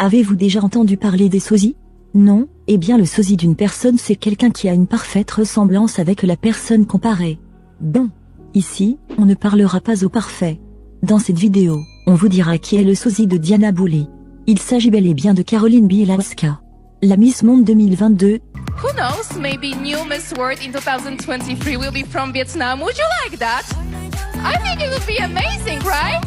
Avez-vous déjà entendu parler des sosies? Non? Eh bien le sosie d'une personne c'est quelqu'un qui a une parfaite ressemblance avec la personne comparée. Bon. Ici, on ne parlera pas au parfait. Dans cette vidéo, on vous dira qui est le sosie de Diana Bouli. Il s'agit bel et bien de Caroline Bielaska, la Miss Monde 2022. Who knows, maybe new Miss World in 2023 will be from Vietnam. Would you like that? I think it would be amazing, right?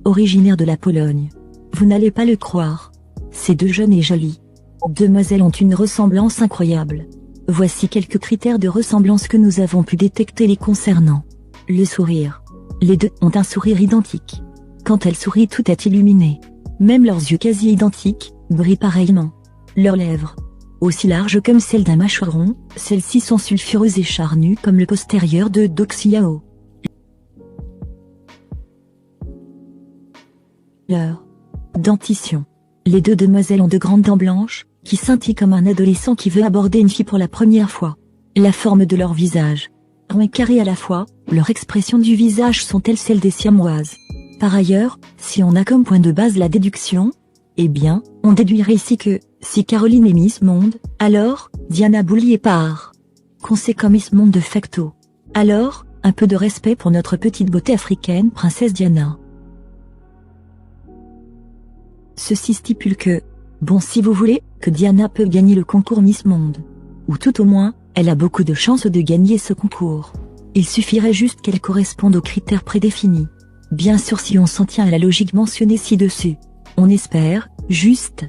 Originaire de la Pologne. Vous n'allez pas le croire. Ces deux jeunes et jolies demoiselles ont une ressemblance incroyable. Voici quelques critères de ressemblance que nous avons pu détecter les concernant. Le sourire. Les deux ont un sourire identique. Quand elles sourient, tout est illuminé. Même leurs yeux quasi identiques brillent pareillement. Leurs lèvres, aussi larges comme celles d'un mâchoron, celles-ci sont sulfureuses et charnues comme le postérieur de Doxiao. Leur dentition. Les deux demoiselles ont de grandes dents blanches, qui scintillent comme un adolescent qui veut aborder une fille pour la première fois. La forme de leur visage, rond et carré à la fois, leurs expressions du visage sont-elles celles des siamoises. Par ailleurs, si on a comme point de base la déduction, eh bien, on déduirait ici que, si Caroline est Miss Monde, alors, Diana Bouli est par conséquent Miss Monde de facto. Alors, un peu de respect pour notre petite beauté africaine princesse Diana. Ceci stipule que, bon si vous voulez, que Diana peut gagner le concours Miss Monde. Ou tout au moins, elle a beaucoup de chances de gagner ce concours. Il suffirait juste qu'elle corresponde aux critères prédéfinis. Bien sûr si on s'en tient à la logique mentionnée ci-dessus. On espère, juste,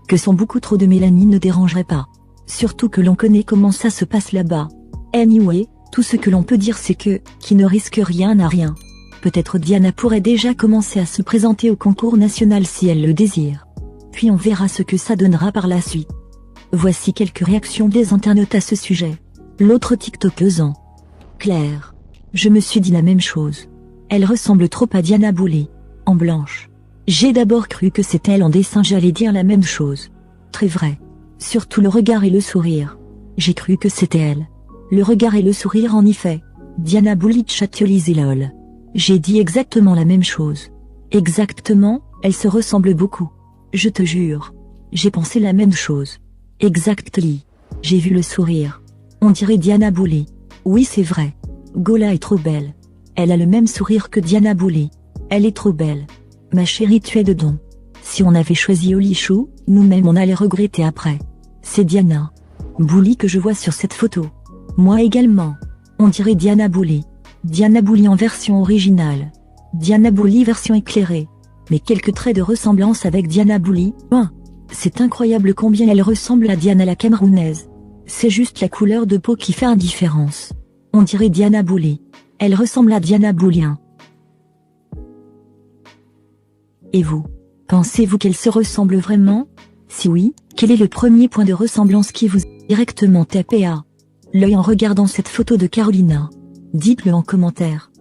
que son beaucoup trop de mélanine ne dérangerait pas. Surtout que l'on connaît comment ça se passe là-bas. Anyway, tout ce que l'on peut dire c'est que, qui ne risque rien n'a rien. Peut-être Diana pourrait déjà commencer à se présenter au concours national si elle le désire. Puis on verra ce que ça donnera par la suite. Voici quelques réactions des internautes à ce sujet. L'autre TikTokeuse en clair. Je me suis dit la même chose. Elle ressemble trop à Diana Bouli, en blanche. J'ai d'abord cru que c'était elle en dessin, j'allais dire la même chose. Très vrai. Surtout le regard et le sourire. J'ai cru que c'était elle. Le regard et le sourire en effet. Diana Bouli Chatiolise lol. J'ai dit exactement la même chose. Exactement, elles se ressemblent beaucoup. Je te jure. J'ai pensé la même chose. Exactly. J'ai vu le sourire. On dirait Diana Bouli. Oui c'est vrai. Gola est trop belle. Elle a le même sourire que Diana Bouli. Elle est trop belle. Ma chérie tu es dedans. Si on avait choisi Olichou, nous-mêmes on allait regretter après. C'est Diana Bouli que je vois sur cette photo. Moi également. On dirait Diana Bouli. Diana Bouli en version originale. Diana Bouli version éclairée. Mais quelques traits de ressemblance avec Diana Bouli. C'est incroyable combien elle ressemble à Diana la Camerounaise. C'est juste la couleur de peau qui fait une différence. On dirait Diana Bouli. Elle ressemble à Diana Bouli. Et vous? Pensez-vous qu'elle se ressemble vraiment? Si oui, quel est le premier point de ressemblance qui vous a directement tapé à l'œil en regardant cette photo de Carolina? Dites-le en commentaire.